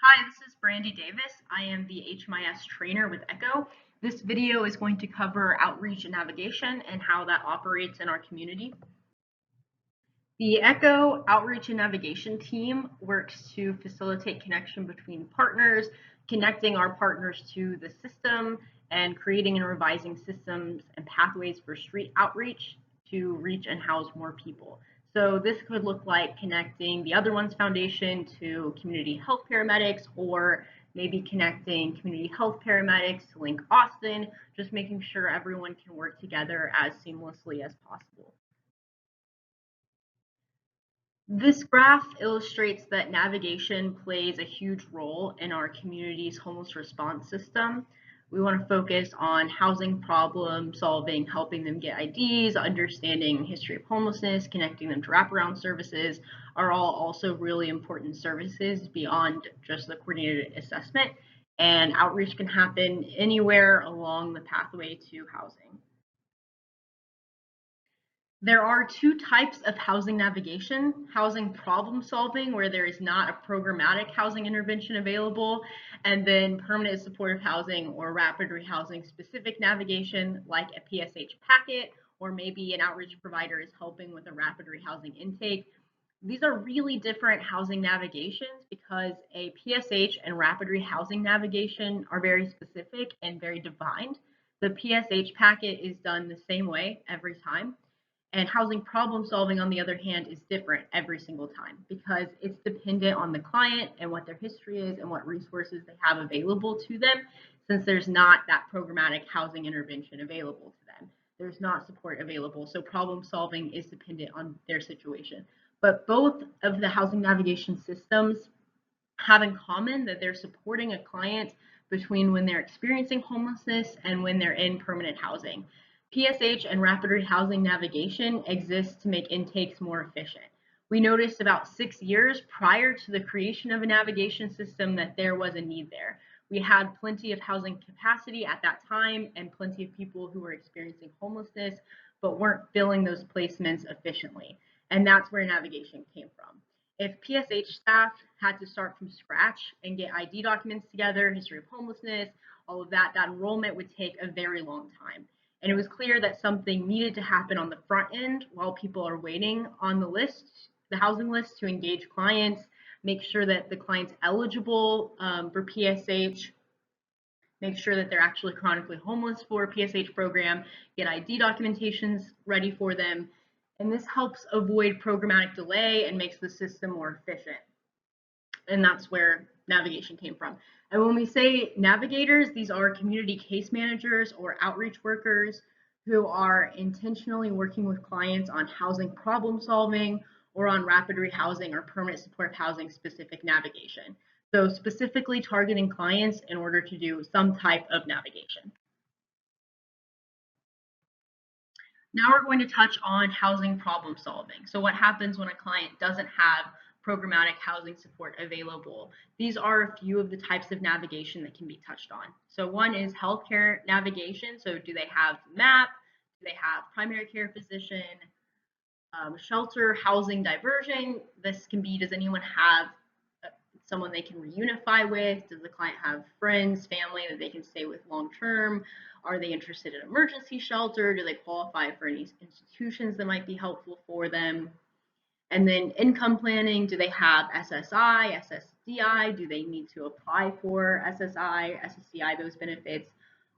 Hi, this is Brandy Davis. I am the HMIS trainer with Echo. This video is going to cover outreach and navigation and how that operates in our community. The Echo Outreach and Navigation team works to facilitate connection between partners, connecting our partners to the system, and creating and revising systems and pathways for street outreach to reach and house more people. So this could look like connecting the Other Ones Foundation to community health paramedics, or maybe connecting community health paramedics to Link Austin, just making sure everyone can work together as seamlessly as possible. This graph illustrates that navigation plays a huge role in our community's homeless response system. We want to focus on housing problem solving, helping them get IDs, understanding history of homelessness, connecting them to wraparound services are all also really important services beyond just the coordinated assessment. And outreach can happen anywhere along the pathway to housing. There are two types of housing navigation: housing problem solving, where there is not a programmatic housing intervention available, and then permanent supportive housing or rapid rehousing specific navigation, like a PSH packet, or maybe an outreach provider is helping with a rapid rehousing intake. These are really different housing navigations because a PSH and rapid rehousing navigation are very specific and very defined. The PSH packet is done the same way every time. And housing problem solving, on the other hand, is different every single time because it's dependent on the client and what their history is and what resources they have available to them, since there's not that programmatic housing intervention available to them. There's not support available. So problem solving is dependent on their situation. But both of the housing navigation systems have in common that they're supporting a client between when they're experiencing homelessness and when they're in permanent housing. PSH and rapid rehousing navigation exists to make intakes more efficient. We noticed about 6 years prior to the creation of a navigation system that there was a need there. We had plenty of housing capacity at that time and plenty of people who were experiencing homelessness but weren't filling those placements efficiently. And that's where navigation came from. If PSH staff had to start from scratch and get ID documents together, history of homelessness, all of that, that enrollment would take a very long time. And it was clear that something needed to happen on the front end while people are waiting on the list, the housing list, to engage clients, make sure that the client's eligible for PSH, make sure that they're actually chronically homeless for a PSH program, get ID documentations ready for them. And this helps avoid programmatic delay and makes the system more efficient. And that's where navigation came from. And when we say navigators, these are community case managers or outreach workers who are intentionally working with clients on housing problem solving or on rapid rehousing or permanent supportive housing specific navigation. So specifically targeting clients in order to do some type of navigation. Now we're going to touch on housing problem solving. So what happens when a client doesn't have programmatic housing support available? These are a few of the types of navigation that can be touched on. So one is healthcare navigation. So do they have MAP? Do they have primary care physician? Shelter, housing diversion. This can be, does anyone have someone they can reunify with? Does the client have friends, family that they can stay with long term? Are they interested in emergency shelter? Do they qualify for any institutions that might be helpful for them? And then income planning, do they have SSI, SSDI? Do they need to apply for SSI, SSDI, those benefits?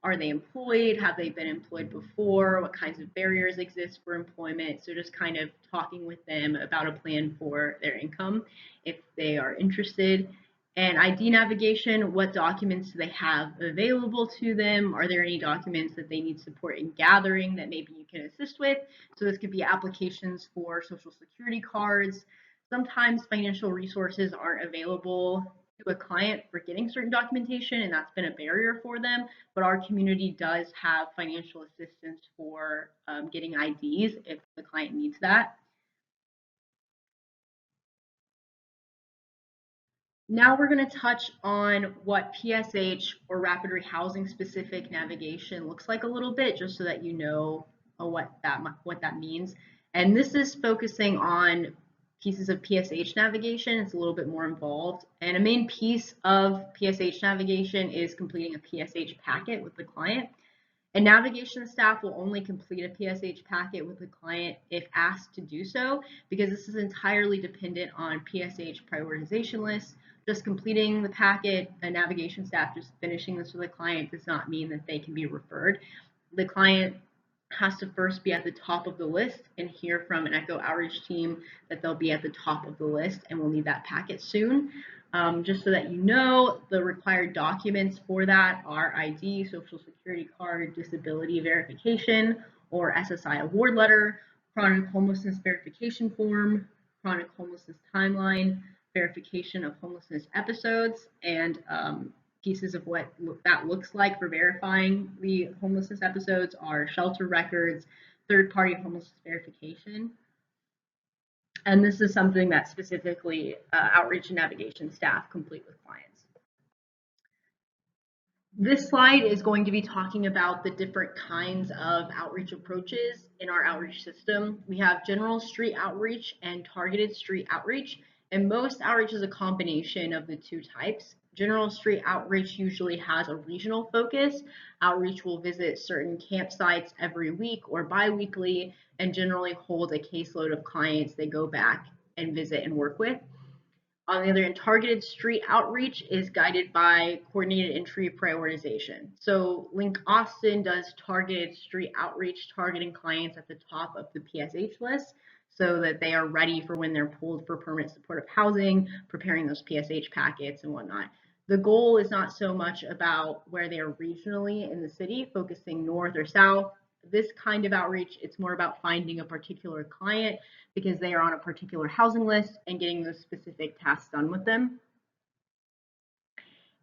Are they employed? Have they been employed before? What kinds of barriers exist for employment? So just kind of talking with them about a plan for their income if they are interested. And ID navigation, what documents do they have available to them? Are there any documents that they need support in gathering that maybe you can assist with? So this could be applications for Social Security cards. Sometimes financial resources aren't available to a client for getting certain documentation, and that's been a barrier for them. But our community does have financial assistance for getting IDs if the client needs that. Now we're going to touch on what PSH or rapid rehousing specific navigation looks like a little bit, just so that you know what that means. And this is focusing on pieces of PSH navigation. It's a little bit more involved. And a main piece of PSH navigation is completing a PSH packet with the client. And navigation staff will only complete a PSH packet with the client if asked to do so, because this is entirely dependent on PSH prioritization lists. Just completing the packet, a navigation staff just finishing this with a client does not mean that they can be referred. The client has to first be at the top of the list and hear from an ECHO outreach team that they'll be at the top of the list and we'll need that packet soon. Just so that you know, the required documents for that are ID, Social Security card, disability verification, or SSI award letter, chronic homelessness verification form, chronic homelessness timeline, verification of homelessness episodes, and pieces of what that looks like for verifying the homelessness episodes are shelter records, third-party homelessness verification. And this is something that specifically outreach and navigation staff complete with clients. This slide is going to be talking about the different kinds of outreach approaches in our outreach system. We have general street outreach and targeted street outreach, and most outreach is a combination of the two types. General street outreach usually has a regional focus. Outreach will visit certain campsites every week or bi-weekly and generally hold a caseload of clients they go back and visit and work with. On the other hand, targeted street outreach is guided by coordinated entry prioritization. So Link Austin does targeted street outreach, targeting clients at the top of the PSH list so that they are ready for when they're pulled for permanent supportive housing, preparing those PSH packets and whatnot. The goal is not so much about where they are regionally in the city, focusing north or south. This kind of outreach, it's more about finding a particular client because they are on a particular housing list and getting those specific tasks done with them.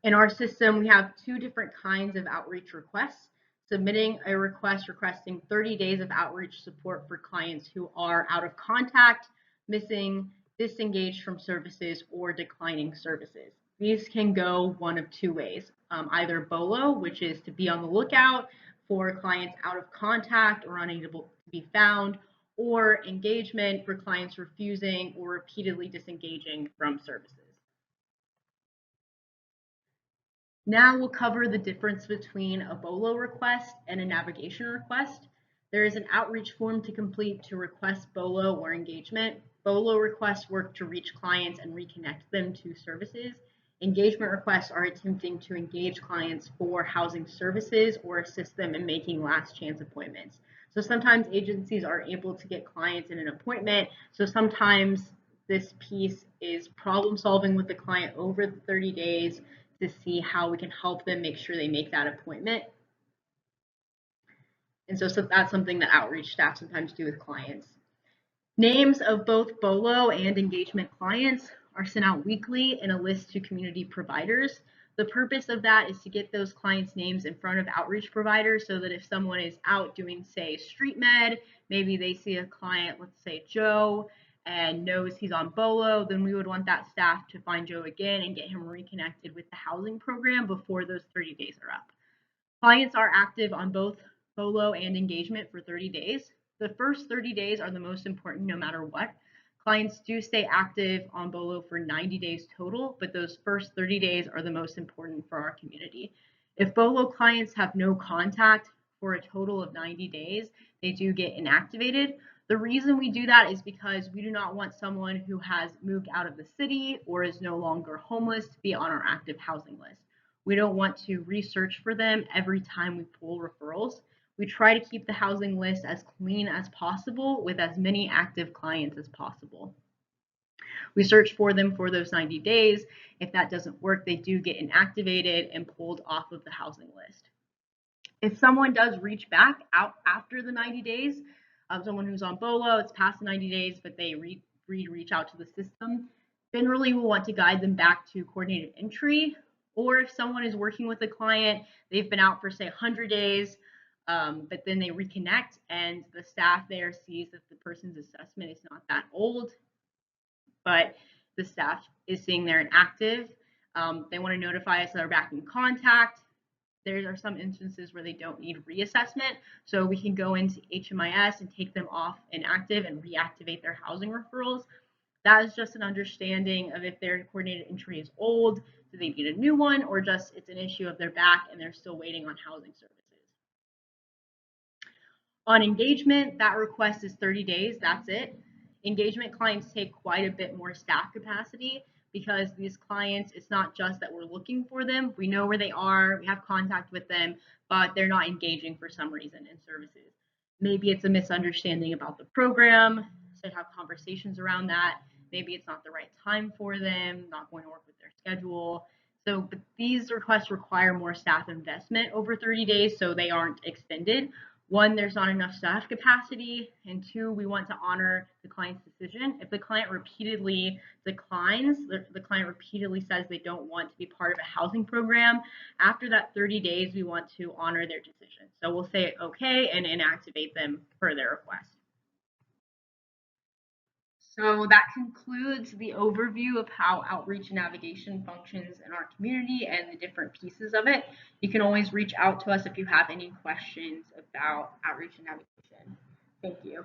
In our system, we have two different kinds of outreach requests. Submitting a request requesting 30 days of outreach support for clients who are out of contact, missing, disengaged from services, or declining services. These can go one of two ways, either BOLO, which is to be on the lookout for clients out of contact or unable to be found, or engagement for clients refusing or repeatedly disengaging from services. Now we'll cover the difference between a BOLO request and a navigation request. There is an outreach form to complete to request BOLO or engagement. BOLO requests work to reach clients and reconnect them to services. Engagement requests are attempting to engage clients for housing services or assist them in making last chance appointments. So sometimes agencies are able to get clients in an appointment. So sometimes this piece is problem solving with the client over the 30 days to see how we can help them make sure they make that appointment. And so that's something that outreach staff sometimes do with clients. Names of both BOLO and engagement clients are sent out weekly in a list to community providers. The purpose of that is to get those clients' names in front of outreach providers so that if someone is out doing, say, street med, maybe they see a client, let's say Joe, and knows he's on BOLO, then we would want that staff to find Joe again and get him reconnected with the housing program before those 30 days are up. Clients are active on both BOLO and engagement for 30 days. The first 30 days are the most important no matter what. Clients do stay active on BOLO for 90 days total, but those first 30 days are the most important for our community. If BOLO clients have no contact for a total of 90 days, they do get inactivated. The reason we do that is because we do not want someone who has moved out of the city or is no longer homeless to be on our active housing list. We don't want to research for them every time we pull referrals. We try to keep the housing list as clean as possible with as many active clients as possible. We search for them for those 90 days. If that doesn't work, they do get inactivated and pulled off of the housing list. If someone does reach back out after the 90 days, someone who's on BOLO, it's past the 90 days, but they reach out to the system, generally we'll want to guide them back to coordinated entry. Or if someone is working with a client, they've been out for say 100 days, but then they reconnect and the staff there sees that the person's assessment is not that old, but the staff is seeing they're inactive. They want to notify us that they're back in contact. There are some instances where they don't need reassessment, so we can go into HMIS and take them off inactive and reactivate their housing referrals. That is just an understanding of if their coordinated entry is old, do they need a new one, or just it's an issue of their back and they're still waiting on housing services. On engagement, that request is 30 days, that's it. Engagement clients take quite a bit more staff capacity because these clients, it's not just that we're looking for them, we know where they are, we have contact with them, but they're not engaging for some reason in services. Maybe it's a misunderstanding about the program, so have conversations around that. Maybe it's not the right time for them, not going to work with their schedule. So, but these requests require more staff investment over 30 days, so they aren't extended. One, there's not enough staff capacity, and two, we want to honor the client's decision. If the client repeatedly declines, the client repeatedly says they don't want to be part of a housing program, after that 30 days, we want to honor their decision. So we'll say okay and inactivate them per their request. So that concludes the overview of how outreach and navigation functions in our community and the different pieces of it. You can always reach out to us if you have any questions about outreach and navigation. Thank you.